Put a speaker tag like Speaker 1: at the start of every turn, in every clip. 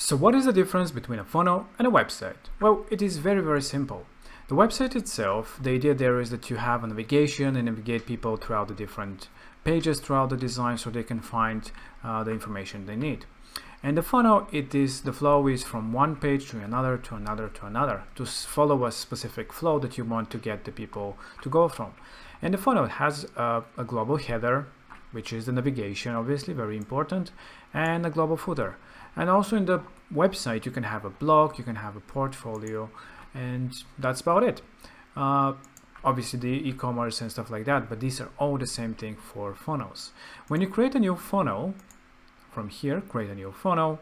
Speaker 1: So what is the difference between a funnel and a website? Well, it is very simple. The website itself, the idea there is that you have a navigation and navigate people throughout the different pages throughout the design so they can find the information they need. And the funnel, the flow is from one page to another, to another, to another, to follow a specific flow that you want to get the people to go from. And the funnel has a global header, which is the navigation, obviously very important, and a global footer. And also in the website, you can have a blog, you can have a portfolio, and that's about it. Obviously the e-commerce and stuff like that, but these are all the same thing for funnels. When you create a new funnel, from here, create a new funnel,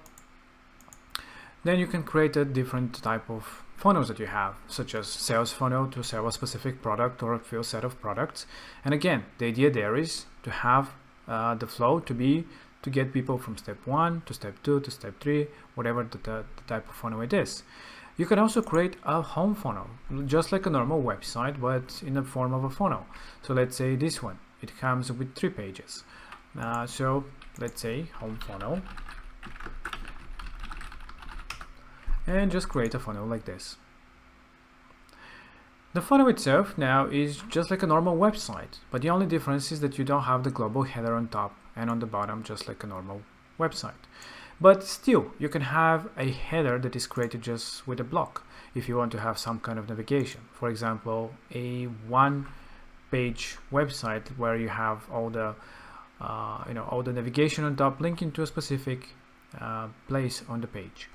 Speaker 1: then you can create a different type of funnels that you have, such as sales funnel to sell a specific product or a few set of products. And again, the idea there is to have the flow to get people from step 1 to step 2 to step 3, whatever the type of funnel it is. You can also create a home funnel, just like a normal website, but in the form of a funnel. So let's say this one, it comes with 3 pages. So let's say home funnel, and just create a funnel like this. The funnel itself now is just like a normal website, but the only difference is that you don't have the global header on top and on the bottom, just like a normal website. But still, you can have a header that is created just with a block if you want to have some kind of navigation. For example, a one-page website where you have all the all the navigation on top linking to a specific place on the page.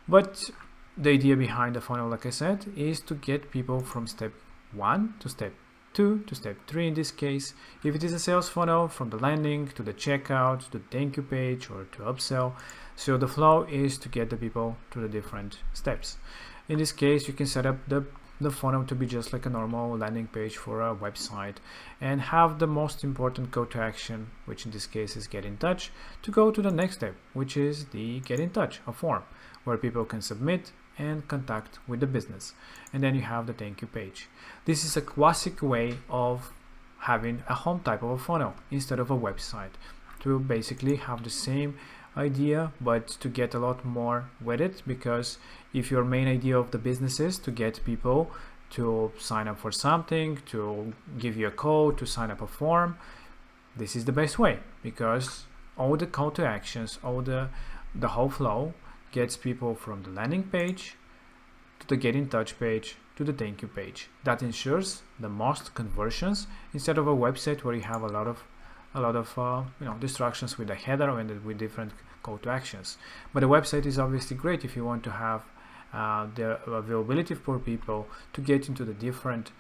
Speaker 1: But the idea behind the funnel, like I said, is to get people from step 1 to step 2 to step 3 in this case. If it is a sales funnel, from the landing to the checkout, to the thank you page, or to upsell. So the flow is to get the people to the different steps. In this case, you can set up the funnel to be just like a normal landing page for a website and have the most important call to action, which in this case is get in touch, to go to the next step, which is the get in touch, a form where people can submit and contact with the business. And then you have the thank you page. This is a classic way of having a home type of a funnel instead of a website, to basically have the same idea but to get a lot more with it, because if your main idea of the business is to get people to sign up for something, to give you a code, to sign up a form, this is the best way, because all the call to actions, all the whole flow gets people from the landing page to the get in touch page to the thank you page. That ensures the most conversions instead of a website where you have a lot of distractions with the header and with different call to actions. But a website is obviously great if you want to have the availability for people to get into the different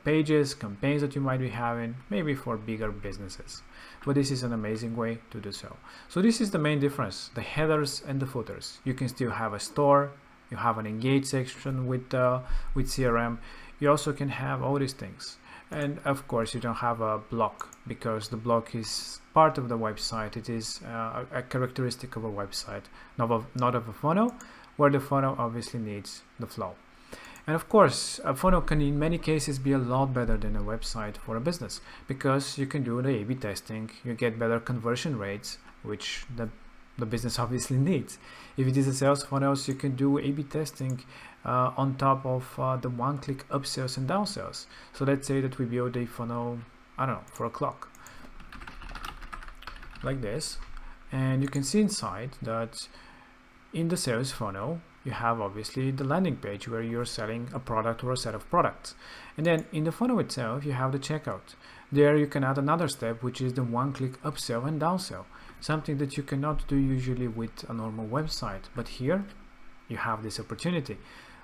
Speaker 1: pages, campaigns that you might be having, maybe for bigger businesses. But this is an amazing way to do so. So this is the main difference, the headers and the footers. You can still have a store, you have an engage section with CRM. You also can have all these things. And of course you don't have a block, because the block is part of the website. It is a characteristic of a website, not of a funnel, where the funnel obviously needs the flow. And of course, a funnel can in many cases be a lot better than a website for a business, because you can do the A/B testing, you get better conversion rates, which the business obviously needs. If it is a sales funnels, you can do A/B testing on top of the one-click upsells and downsells. So let's say that we build a funnel, I don't know, for a clock, like this, and you can see inside that in the sales funnel, you have obviously the landing page where you're selling a product or a set of products. And then in the funnel itself, you have the checkout. There you can add another step, which is the one-click upsell and downsell, something that you cannot do usually with a normal website. But here you have this opportunity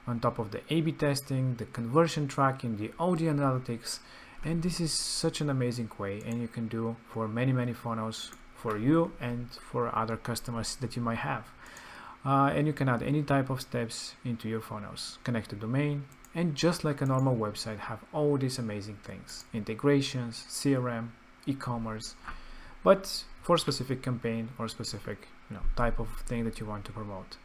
Speaker 1: on top of the A/B testing, the conversion tracking, the audio analytics. And this is such an amazing way, and you can do for many funnels for you and for other customers that you might have. And you can add any type of steps into your funnels, connect a domain, and just like a normal website, have all these amazing things, integrations, CRM, e-commerce, but for specific campaign or specific type of thing that you want to promote.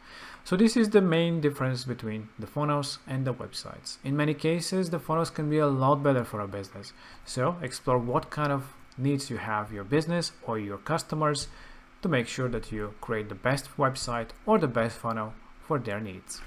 Speaker 1: So this is the main difference between the funnels and the websites. In many cases, the funnels can be a lot better for a business. So explore what kind of needs you have your business or your customers to make sure that you create the best website or the best funnel for their needs.